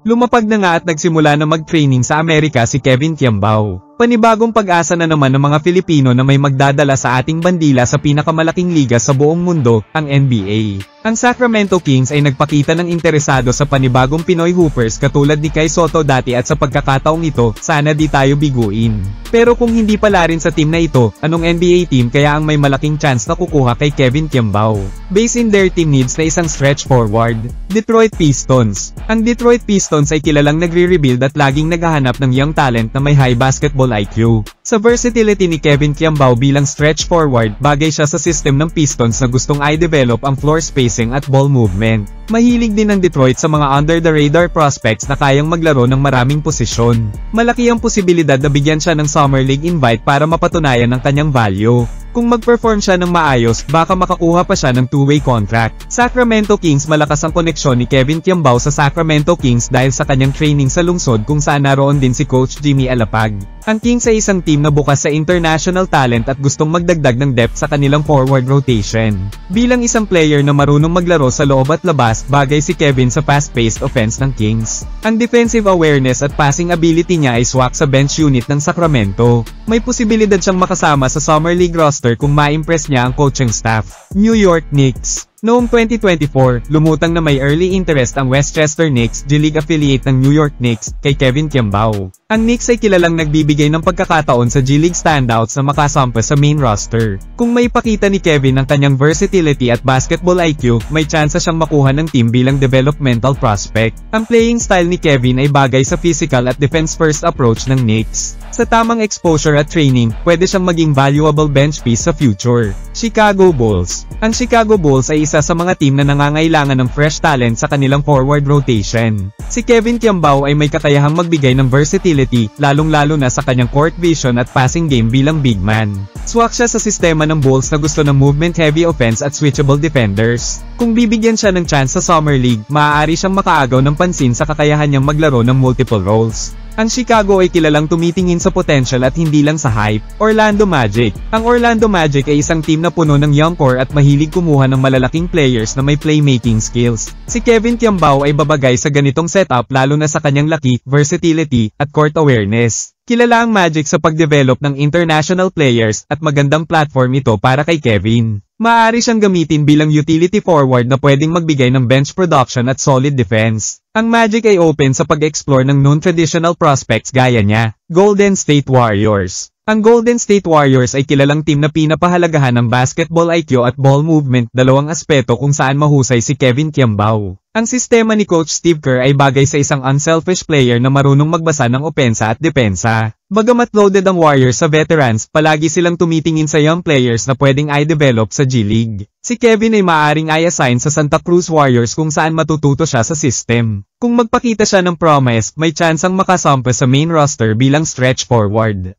Lumapag na nga at nagsimula na mag-training sa Amerika si Kevin Tiambao. Panibagong pag-asa na naman ng mga Filipino na may magdadala sa ating bandila sa pinakamalaking liga sa buong mundo, ang NBA. Ang Sacramento Kings ay nagpakita ng interesado sa panibagong Pinoy Hoopers katulad ni Kai Sotto dati at sa pagkakataong ito, sana di tayo biguin. Pero kung hindi pala rin sa team na ito, anong NBA team kaya ang may malaking chance na kukuha kay Kevin Tiambao? Based in their team needs na isang stretch forward, Detroit Pistons. Ang Detroit Pistons ay kilalang nagre-rebuild at laging naghahanap ng young talent na may high basketball IQ. Sa versatility ni Kevin Tiambao bilang stretch forward, bagay siya sa system ng Pistons na gustong i-develop ang floor spacing at ball movement. Mahilig din ng Detroit sa mga under-the-radar prospects na kayang maglaro ng maraming posisyon. Malaki ang posibilidad na bigyan siya ng Summer League invite para mapatunayan ang kanyang value. Kung mag-perform siya ng maayos, baka makakuha pa siya ng two-way contract. Sacramento Kings. Malakas ang koneksyon ni Kevin Tiambao sa Sacramento Kings dahil sa kanyang training sa lungsod kung saan naroon din si Coach Jimmy Alapag. Ang Kings ay isang team na bukas sa international talent at gustong magdagdag ng depth sa kanilang forward rotation. Bilang isang player na marunong maglaro sa loob at labas, bagay si Kevin sa fast-paced offense ng Kings. Ang defensive awareness at passing ability niya ay swak sa bench unit ng Sacramento. May posibilidad siyang makasama sa Summer League roster kung ma-impress niya ang coaching staff. New York Knicks. Noong 2024, lumutang na may early interest ang Westchester Knicks, G-League affiliate ng New York Knicks, kay Kevin Tiambao. Ang Knicks ay kilalang nagbibigay ng pagkakataon sa G-League standouts na makasampa sa main roster. Kung may pakita ni Kevin ang kanyang versatility at basketball IQ, may tsansa siyang makuha ng team bilang developmental prospect. Ang playing style ni Kevin ay bagay sa physical at defense-first approach ng Knicks. Sa tamang exposure at training, pwede siyang maging valuable bench piece sa future. Chicago Bulls. Ang Chicago Bulls ay isa sa mga team na nangangailangan ng fresh talent sa kanilang forward rotation. Si Kevin Tiambao ay may kakayahang magbigay ng versatility, lalong-lalo na sa kanyang court vision at passing game bilang big man. Swak siya sa sistema ng Bulls na gusto ng movement-heavy offense at switchable defenders. Kung bibigyan siya ng chance sa Summer League, maaari siyang makaagaw ng pansin sa kakayahan niyang maglaro ng multiple roles. Ang Chicago ay kilalang tumitingin sa potential at hindi lang sa hype. Orlando Magic. Ang Orlando Magic ay isang team na puno ng young core at mahilig kumuha ng malalaking players na may playmaking skills. Si Kevin Tiambao ay babagay sa ganitong setup lalo na sa kanyang laki, versatility, at court awareness. Kilala ang Magic sa pag-develop ng international players at magandang platform ito para kay Kevin. Maaari siyang gamitin bilang utility forward na pwedeng magbigay ng bench production at solid defense. Ang Magic ay open sa pag-explore ng non-traditional prospects gaya niya. Golden State Warriors. Ang Golden State Warriors ay kilalang team na pinapahalagahan ng basketball IQ at ball movement, dalawang aspeto kung saan mahusay si Kevin Tiambao. Ang sistema ni Coach Steve Kerr ay bagay sa isang unselfish player na marunong magbasa ng opensa at depensa. Bagamat loaded ang Warriors sa veterans, palagi silang tumitingin sa young players na pwedeng i-develop sa G-League. Si Kevin ay maaaring i-assign sa Santa Cruz Warriors kung saan matututo siya sa system. Kung magpakita siya ng promise, may tsansang makasampa sa main roster bilang stretch forward.